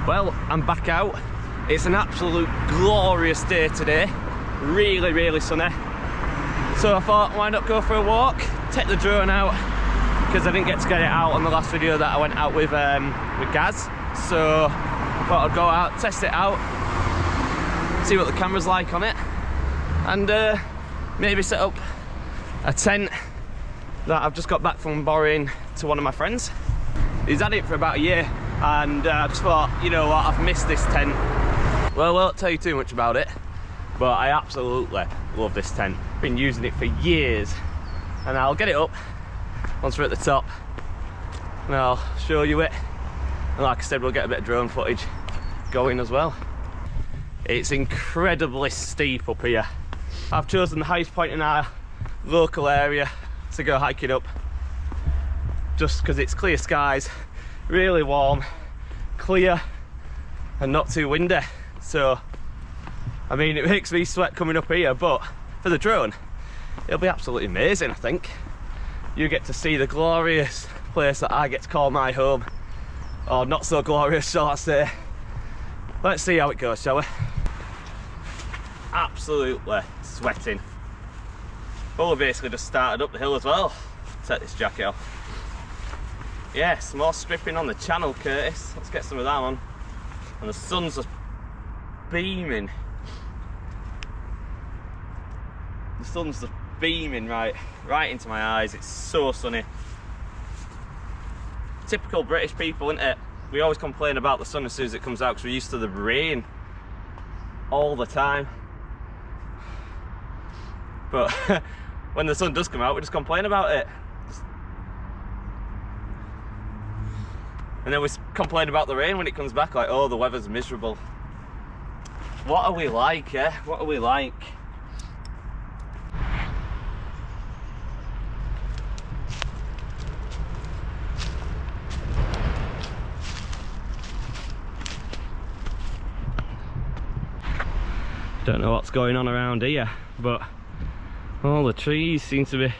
Well, I'm back out. It's an absolute glorious day today. Really, really sunny. So I thought, why not go for a walk, take the drone out, because I didn't get to get it out on the last video that I went out with Gaz. So I thought I'd go out, test it out, see what the camera's like on it, and maybe set up a tent that I've just got back from borrowing to one of my friends. He's had it for about a year, and I just thought, you know what, I've missed this tent. Well, I won't tell you too much about it, but I absolutely love this tent. Been using it for years, and I'll get it up once we're at the top and I'll show you it, and like I said, we'll get a bit of drone footage going as well. It's incredibly steep up here. I've chosen the highest point in our local area to go hiking up, just because it's clear skies, really warm, clear, and not too windy. So I mean, it makes me sweat coming up here, but for the drone it'll be absolutely amazing. I think you get to see the glorious place that I get to call my home, or not so glorious, shall I say. Let's see how it goes, shall we? Absolutely sweating. Well, we basically just started up the hill as well. Take this jacket off. Yes, more stripping on the channel, Curtis. Let's get some of that on. And the sun's just beaming. The sun's just beaming right into my eyes. It's so sunny. Typical British people, isn't it? We always complain about the sun as soon as it comes out because we're used to the rain all the time. But when the sun does come out, we just complain about it. And then we complain about the rain when it comes back, like, oh, the weather's miserable. What are we like, yeah? What are we like? Don't know what's going on around here, but all the trees seem to be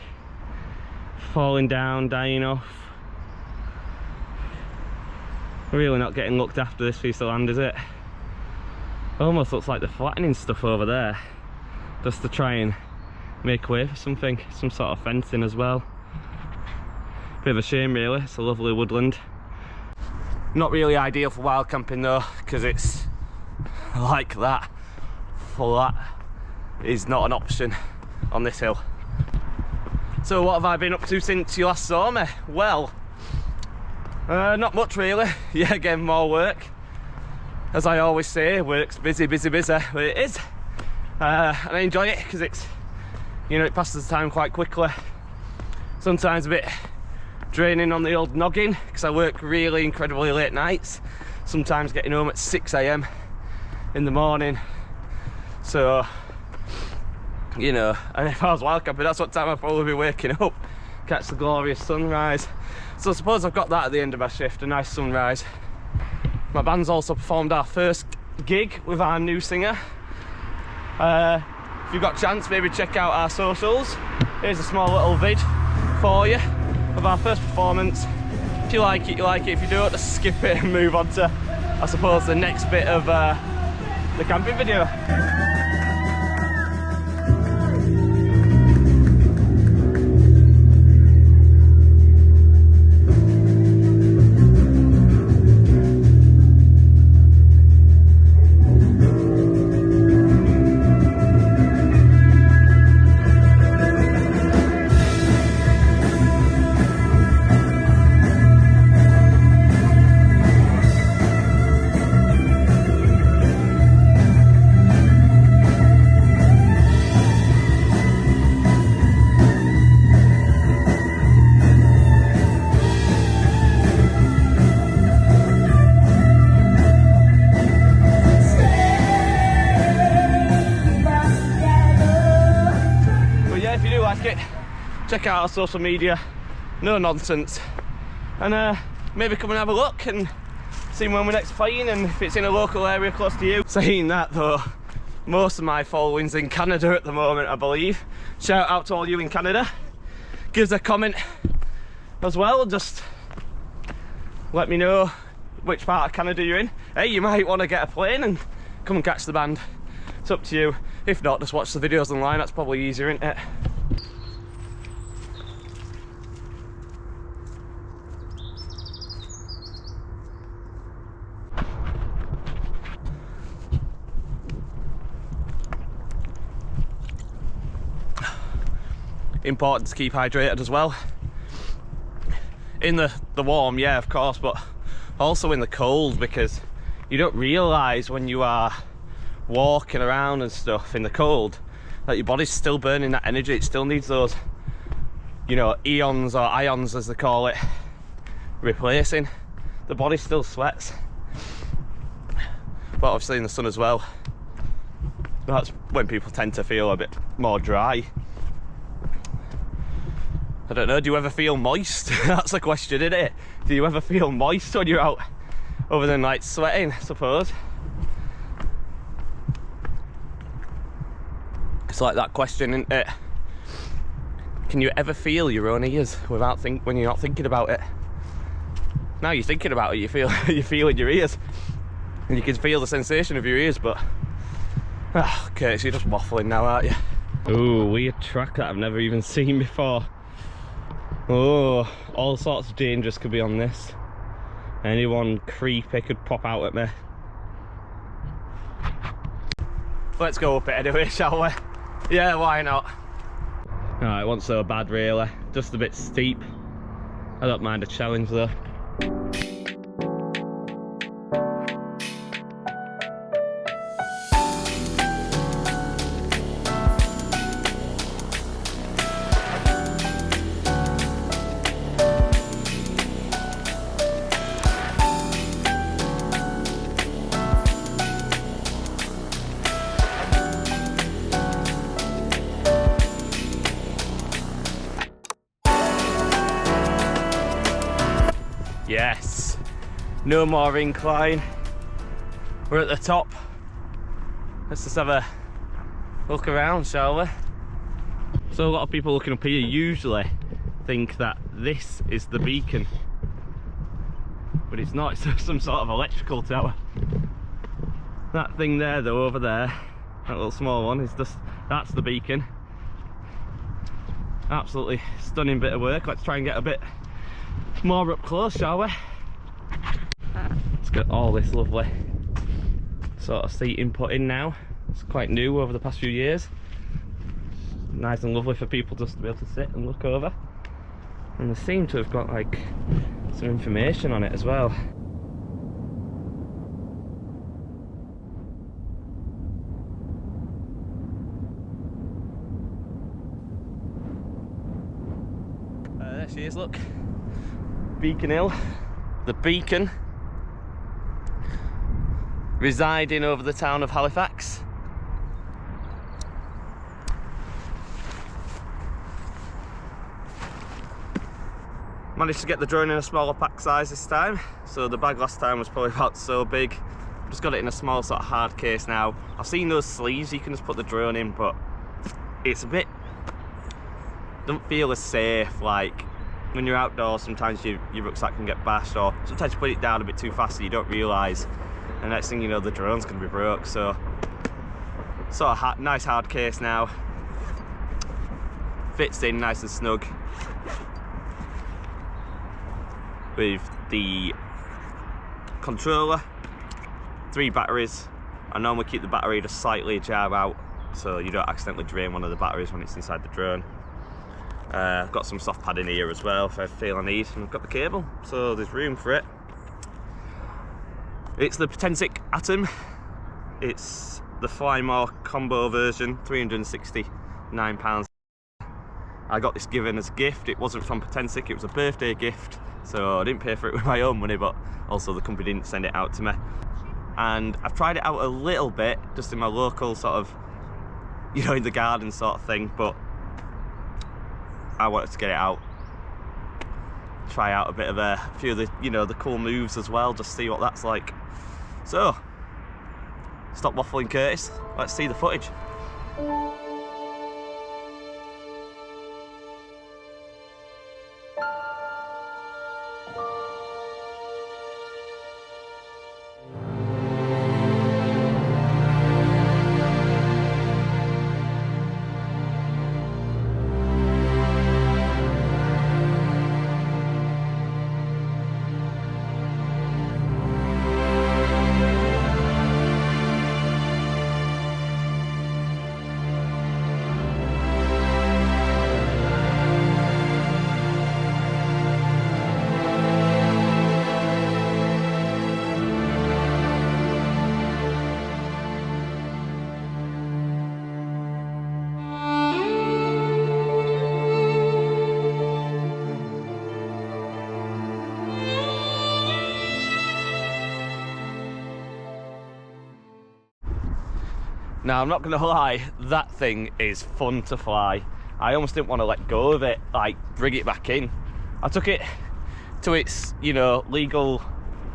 falling down, dying off. Really not getting looked after, this piece of land, is it? Almost looks like they're flattening stuff over there just to try and make way for something, some sort of fencing as well. Bit of a shame really, it's a lovely woodland. Not really ideal for wild camping though, because it's like that. Flat is not an option on this hill. So what have I been up to since you last saw me? Well, not much really. Yeah, again, more work. As I always say, work's busy, busy, busy, but it is. And I enjoy it because it's, you know, it passes the time quite quickly. Sometimes a bit draining on the old noggin because I work really incredibly late nights. Sometimes getting home at 6 AM in the morning. So, you know, and if I was wild camping, that's what time I'd probably be waking up. Catch the glorious sunrise. So I suppose I've got that at the end of my shift, a nice sunrise. My band's also performed our first gig with our new singer. If you've got a chance, maybe check out our socials. Here's a small little vid for you of our first performance. If you like it, you like it. If you don't, just skip it and move on to, I suppose, the next bit of the camping video. Check out our social media, no nonsense, and maybe come and have a look and see when we're next playing, and if it's in a local area close to you. Saying that though, most of my following's in Canada at the moment, I believe. Shout out to all you in Canada. Give us a comment as well, just let me know which part of Canada you're in. Hey, you might want to get a plane and come and catch the band. It's up to you. If not, just watch the videos online, that's probably easier, isn't it? Important to keep hydrated as well. In the warm, yeah, of course, but also in the cold, because you don't realise when you are walking around and stuff in the cold that your body's still burning that energy. It still needs those, you know, eons or ions as they call it, replacing. The body still sweats, but obviously in the sun as well, that's when people tend to feel a bit more dry. I don't know, do you ever feel moist? That's the question, isn't it? Do you ever feel moist when you're out other than like sweating, I suppose? It's like that question, isn't it? Can you ever feel your own ears without when you're not thinking about it? Now you're thinking about it, you feel you feel in your ears, and you can feel the sensation of your ears. But okay, so you're just waffling now, aren't you? Ooh, weird track that I've never even seen before. Oh, all sorts of dangers could be on this. Anyone creepy could pop out at me. Let's go up it anyway, shall we? Yeah, why not? Alright, it wasn't so bad really. Just a bit steep. I don't mind a challenge though. Yes, no more incline. We're at the top. Let's just have a look around, shall we? So a lot of people looking up here usually think that this is the beacon, but it's not. It's some sort of electrical tower. That thing there though, over there, that little small one, is just, that's the beacon. Absolutely stunning bit of work. Let's try and get a bit more up close, shall we? Let's get all this lovely sort of seating put in now. It's quite new over the past few years. Nice and lovely for people just to be able to sit and look over. And they seem to have got like some information on it as well. There she is, look. Beacon Hill, the beacon, residing over the town of Halifax. Managed to get the drone in a smaller pack size this time, so the bag last time was probably about so big. Just got it in a small sort of hard case now. I've seen those sleeves you can just put the drone in, but it's a bit, don't feel as safe. Like when you're outdoors, sometimes your rucksack can get bashed, or sometimes you put it down a bit too fast and you don't realise, and next thing you know the drone's going to be broke. So sort of nice hard case now, fits in nice and snug with the controller, 3 batteries. I normally keep the battery just slightly ajar out so you don't accidentally drain one of the batteries when it's inside the drone. I've got some soft padding here as well if I feel I need, and I've got the cable, so there's room for it. It's the Potensic Atom. It's the Fly More combo version, £369. I got this given as a gift. It wasn't from Potensic, it was a birthday gift, so I didn't pay for it with my own money, but also the company didn't send it out to me. And I've tried it out a little bit, just in my local sort of, you know, in the garden sort of thing, but I wanted to get it out try out a bit of a few of the, you know, the cool moves as well, just see what that's like. So, stop waffling, Curtis. Let's see the footage. Now, I'm not gonna lie, that thing is fun to fly. I almost didn't want to let go of it, like bring it back in. I took it to its, you know, legal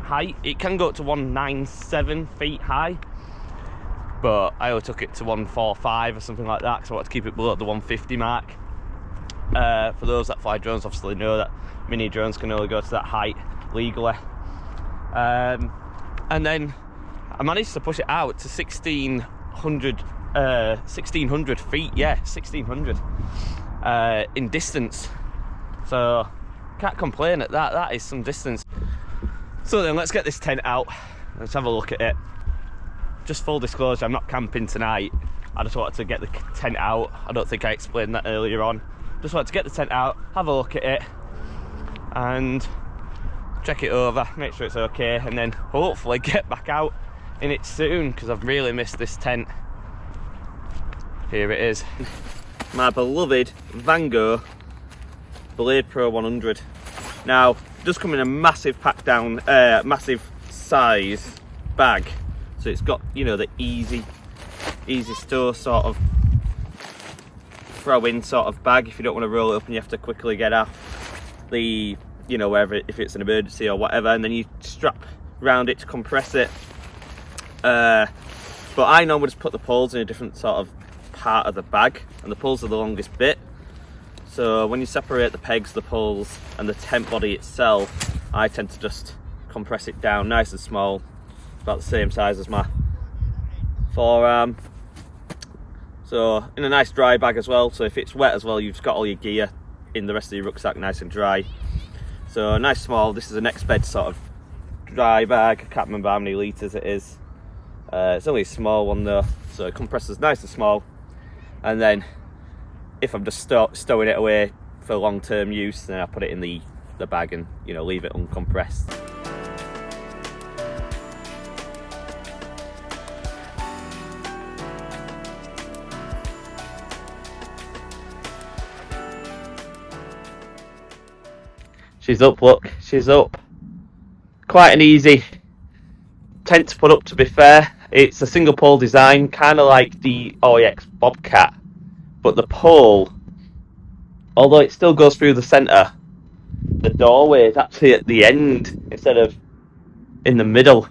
height. It can go up to 197 feet high, but I only took it to 145 or something like that, because I wanted to keep it below the 150 mark. For those that fly drones, obviously know that mini drones can only go to that height legally. And then I managed to push it out to 1600 feet, yeah, 1600 in distance, so can't complain at that. That is some distance. So then let's get this tent out, let's have a look at it. Just full disclosure, I'm not camping tonight. I just wanted to get the tent out. I don't think I explained that earlier on. Just wanted to get the tent out, have a look at it and check it over, make sure it's okay, and then hopefully get back out in it soon, because I've really missed this tent. Here it is, my beloved Vango Blade Pro 100. Now, does come in a massive pack down, massive size bag, so it's got, you know, the easy store sort of throw in sort of bag if you don't want to roll it up and you have to quickly get off the, you know, wherever, if it's an emergency or whatever, and then you strap around it to compress it. But I normally just put the poles in a different sort of part of the bag, and the poles are the longest bit. So when you separate the pegs, the poles and the tent body itself, I tend to just compress it down nice and small, about the same size as my forearm. So in a nice dry bag as well, so if it's wet as well, you've got all your gear in the rest of your rucksack nice and dry. So nice small, this is an X-Bed sort of dry bag. I can't remember how many litres it is. It's only a small one though, so it compresses nice and small. And then if I'm just stowing it away for long-term use, then I put it in the bag and, you know, leave it uncompressed. She's up, look, she's up. Quite an easy tent to put up, to be fair. It's a single pole design, kind of like the OEX Bobcat, but the pole, although it still goes through the centre, the doorway is actually at the end instead of in the middle.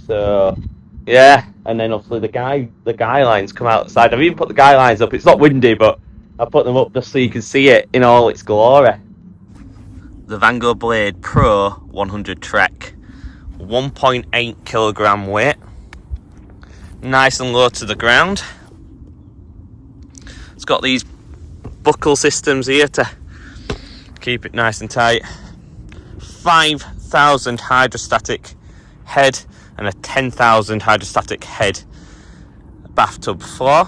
So yeah, and then obviously the guy lines come outside. I've even put the guy lines up. It's not windy, but I put them up just so you can see it in all its glory. The Vango Blade Pro 100 Trek, 1.8 kilogram weight, nice and low to the ground. It's got these buckle systems here to keep it nice and tight. 5,000 hydrostatic head and a 10,000 hydrostatic head bathtub floor.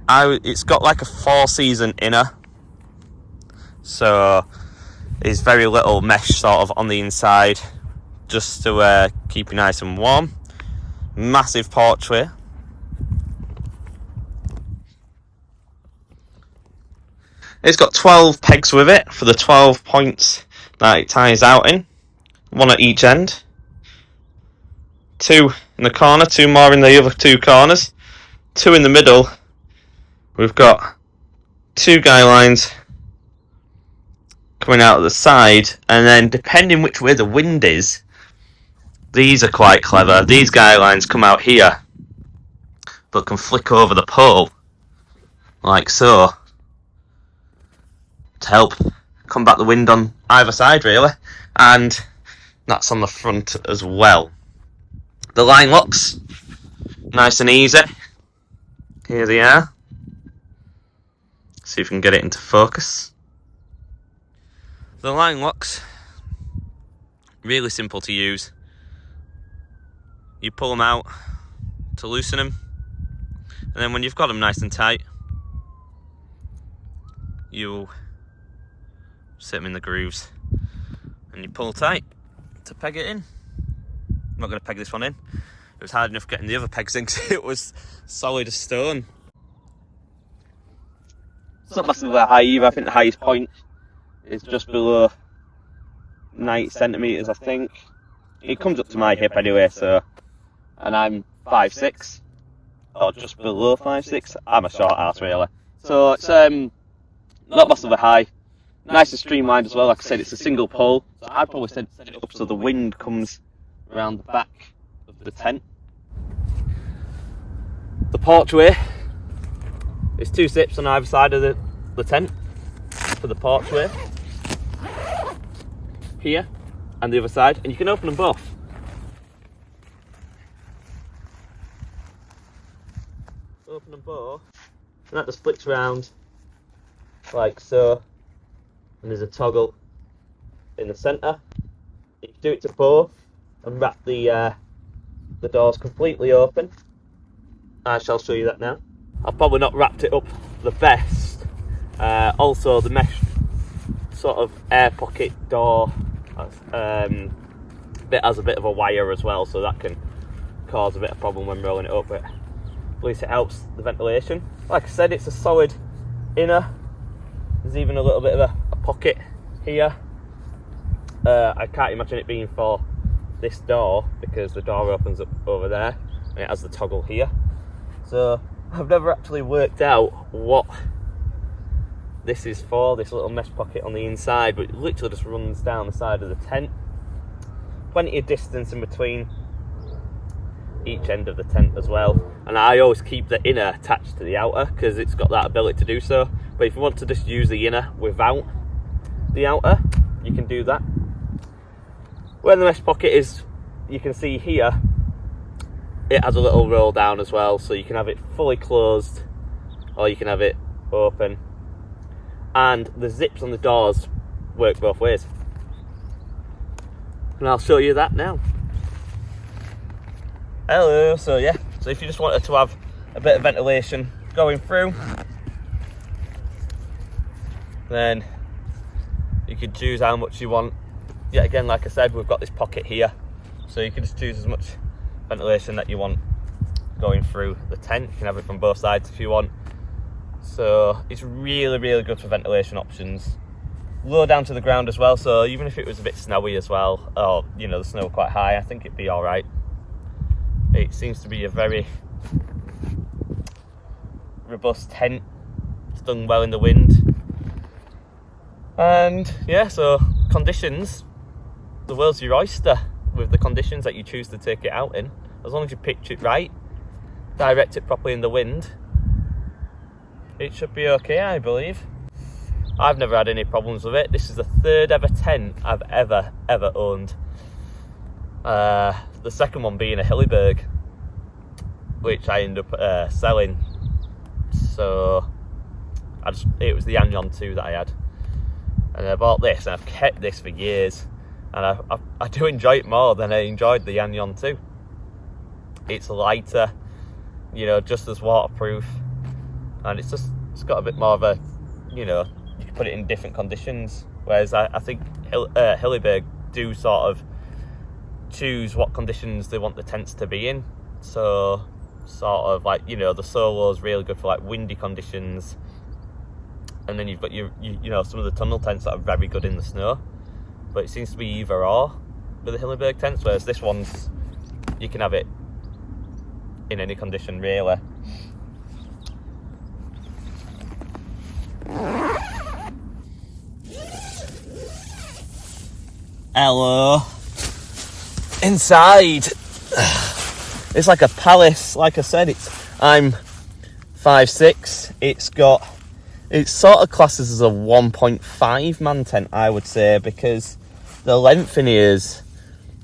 It's got like a 4-season inner, so there's very little mesh sort of on the inside, just to keep you nice and warm. Massive porchway. It's got 12 pegs with it for the 12 points that it ties out in, one at each end. 2 in the corner, 2 more in the other 2 corners, 2 in the middle. We've got 2 guy lines coming out of the side, and then depending which way the wind is, these are quite clever. These guy lines come out here, but can flick over the pole, like so, to help combat the wind on either side, really. And that's on the front as well. The line locks, nice and easy. Here they are. See if we can get it into focus. The line locks, really simple to use. You pull them out to loosen them, and then when you've got them nice and tight, you sit them in the grooves and you pull tight to peg it in. I'm not going to peg this one in. It was hard enough getting the other pegs in because it was solid as stone. It's not massively high either. I think the highest point is just below 90 centimetres, I think. It comes up to my hip anyway, so, and I'm 5'6", or just below 5'6". I'm a short ass, really. So it's not massively high. Nice and streamlined as well. Like I said, it's a single pole. So I'd probably set it up so the wind comes around the back of the tent. The porchway is 2 zips on either side of the tent for the porchway. Here and the other side, and you can open them both. Open them both, and that just flicks around like so, and there's a toggle in the centre. You can do it to both and wrap the doors completely open. I shall show you that now. I've probably not wrapped it up the best. Also, the mesh sort of air pocket door bit has a bit of a wire as well, so that can cause a bit of problem when rolling it up, but at least it helps the ventilation. Like I said, it's a solid inner. There's even a little bit of a pocket here. I can't imagine it being for this door because the door opens up over there and it has the toggle here. So I've never actually worked out what this is for, this little mesh pocket on the inside, but it literally just runs down the side of the tent. Plenty of distance in between each end of the tent as well, and I always keep the inner attached to the outer because it's got that ability to do so. But if you want to just use the inner without the outer, you can do that. Where the mesh pocket is, you can see here, it has a little roll down as well, so you can have it fully closed or you can have it open. And the zips on the doors work both ways. And I'll show you that now. Hello, so yeah, so if you just wanted to have a bit of ventilation going through, then you can choose how much you want. Yet again, like I said, we've got this pocket here, so you can just choose as much ventilation that you want going through the tent. You can have it from both sides if you want. So it's really, really good for ventilation options. Low down to the ground as well, so even if it was a bit snowy as well, or you know, the snow quite high, I think it'd be all right. It seems to be a very robust tent. It's done well in the wind. And yeah, so conditions, the world's your oyster with the conditions that you choose to take it out in. As long as you pitch it right, direct it properly in the wind, it should be okay, I believe. I've never had any problems with it. This is the 3rd ever tent I've ever owned. The second one being a Hilleberg, which I ended up selling. So it was the Anyon 2 that I had, and I bought this, and I've kept this for years, and I do enjoy it more than I enjoyed the Anyon 2. It's lighter, you know, just as waterproof, and it's got a bit more of a, you know, you can put it in different conditions, whereas I think Hilleberg do sort of choose what conditions they want the tents to be in. So sort of like, you know, the Solo is really good for like windy conditions, and then you've got you know, some of the tunnel tents that are very good in the snow, but it seems to be either or with the Hilleberg tents, whereas this one's, you can have it in any condition really. Hello. Inside, it's like a palace. Like I said, I'm 5'6". It's sort of classes as a 1.5 man tent, I would say, because the length in here is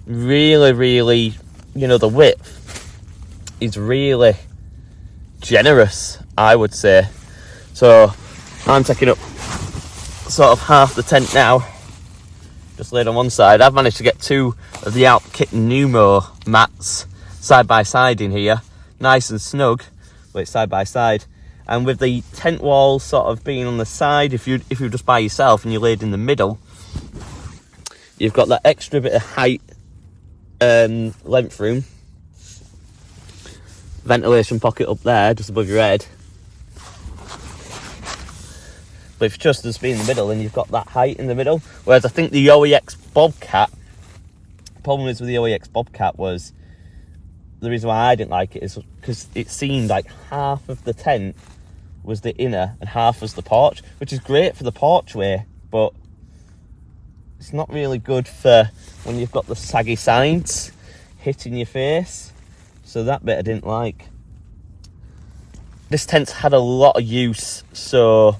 really, you know, the width is really generous, I would say. So I'm taking up sort of half the tent now, just laid on one side. I've managed to get 2 of the Outkit Numo mats side by side in here, nice and snug, but it's side by side. And with the tent wall sort of being on the side, if you're just by yourself and you're laid in the middle, you've got that extra bit of height and length room. Ventilation pocket up there, just above your head. But if you just as be in the middle, then you've got that height in the middle. Whereas I think the OEX Bobcat, the problem is with the OEX Bobcat was, the reason why I didn't like it is because it seemed like half of the tent was the inner and half was the porch, which is great for the porchway, but it's not really good for when you've got the saggy sides hitting your face. So that bit I didn't like. This tent's had a lot of use, so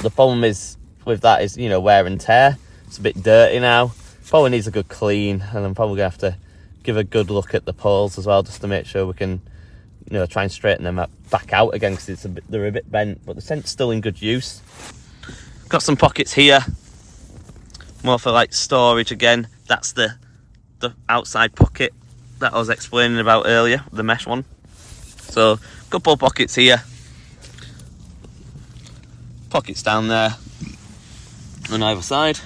the problem is with that is, you know, wear and tear. It's a bit dirty now. Probably needs a good clean, and I'm probably going to have to give a good look at the poles as well, just to make sure we can, you know, try and straighten them back out again, because they're a bit bent, but the tent's still in good use. Got some pockets here, more for like storage again. That's the outside pocket that I was explaining about earlier, the mesh one. So, couple of pockets here. Pockets down there on either side.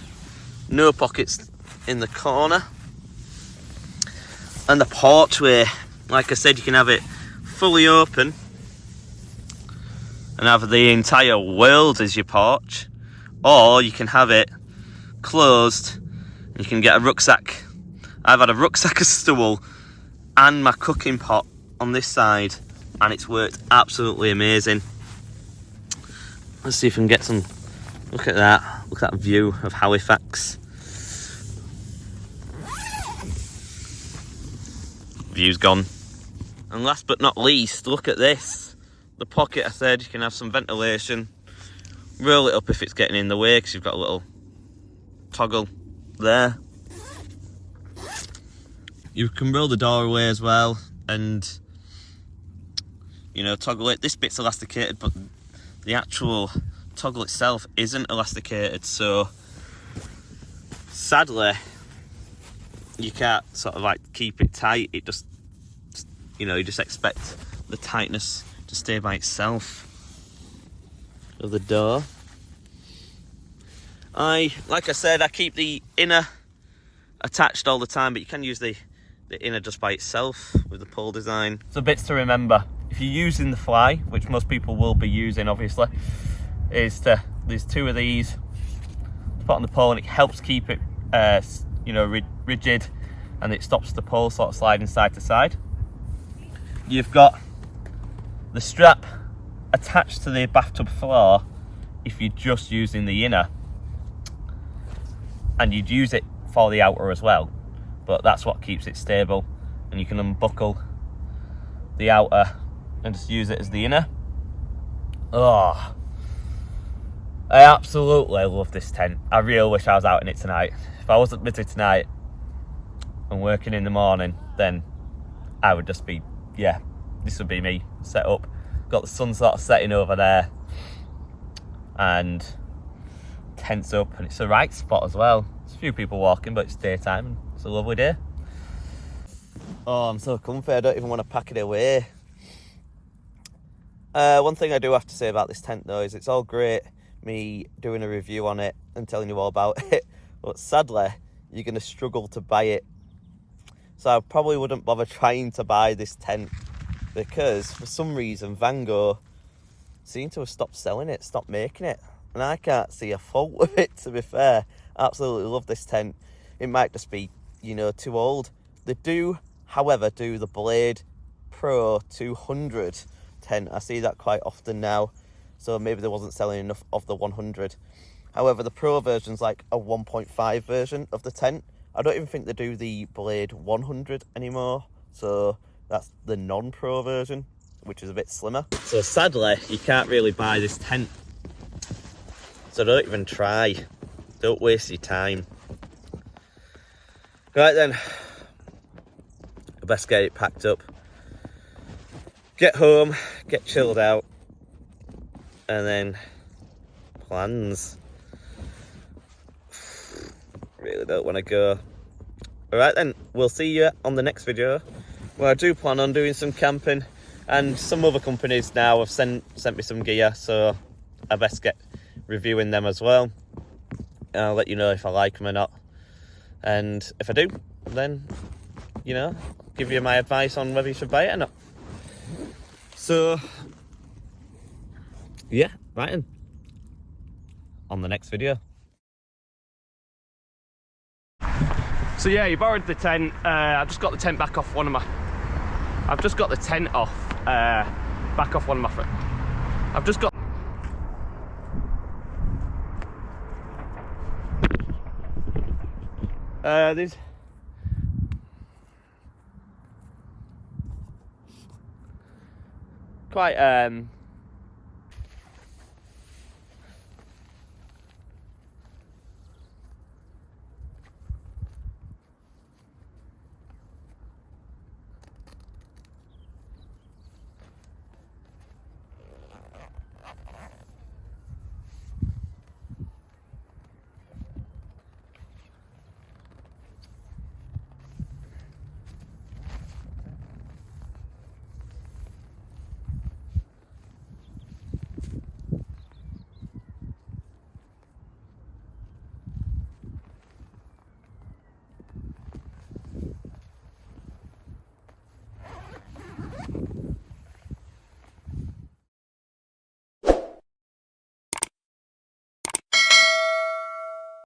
No pockets in the corner. And the porchway, like I said, you can have it fully open and have the entire world as your porch, or you can have it closed and you can get a rucksack. I've had a rucksack, a stool and my cooking pot on this side, and it's worked absolutely amazing. Let's see if we can get some, look at that view of Halifax. View's gone. And last but not least, look at this. The pocket, I said, you can have some ventilation. Roll it up if it's getting in the way, because you've got a little toggle there. You can roll the door away as well, and, you know, toggle it. This bit's elasticated, but the actual toggle itself isn't elasticated, so sadly you can't sort of like keep it tight. It just, you know, you just expect the tightness to stay by itself of the door. Like I said, I keep the inner attached all the time, but you can use the inner just by itself with the pull design. So bits to remember, if you're using the fly, which most people will be using obviously, is there's 2 of these to put on the pole, and it helps keep it you know, rigid, and it stops the pole sort of sliding side to side. You've got the strap attached to the bathtub floor if you're just using the inner, and you'd use it for the outer as well, but that's what keeps it stable. And you can unbuckle the outer and just use it as the inner. Oh, I absolutely love this tent. I really wish I was out in it tonight. If I wasn't busy tonight and working in the morning, then I would just be, yeah, this would be me set up. Got the sun sort of setting over there, and tent's up, and it's the right spot as well. There's a few people walking, but it's daytime and it's a lovely day. Oh, I'm so comfy, I don't even want to pack it away. One thing I do have to say about this tent though is it's all great me doing a review on it and telling you all about it, but sadly you're going to struggle to buy it. So I probably wouldn't bother trying to buy this tent, because for some reason Vango seem to have stopped selling it, stopped making it, and I can't see a fault with it, to be fair. Absolutely love this tent. It might just be, you know, too old. They do, however, do the Blade Pro 200 tent. I see that quite often now, so maybe there wasn't selling enough of the 100. However, the Pro version's like a 1.5 version of the tent. I don't even think they do the Blade 100 anymore, so that's the non-Pro version, which is a bit slimmer. So sadly, you can't really buy this tent. So don't even try. Don't waste your time. Right then, I best get it packed up. Get home, get chilled out, and then plans. Really don't want to go. Alright then, we'll see you on the next video, where I do plan on doing some camping, and some other companies now have sent me some gear, so I best get reviewing them as well. And I'll let you know if I like them or not. And if I do, then, you know, give you my advice on whether you should buy it or not. So, yeah, right then. On the next video. So yeah, you borrowed the tent. I've just got the tent back off one of my... I've just got the tent off, back off one of my friends. I've just got... There's... Quite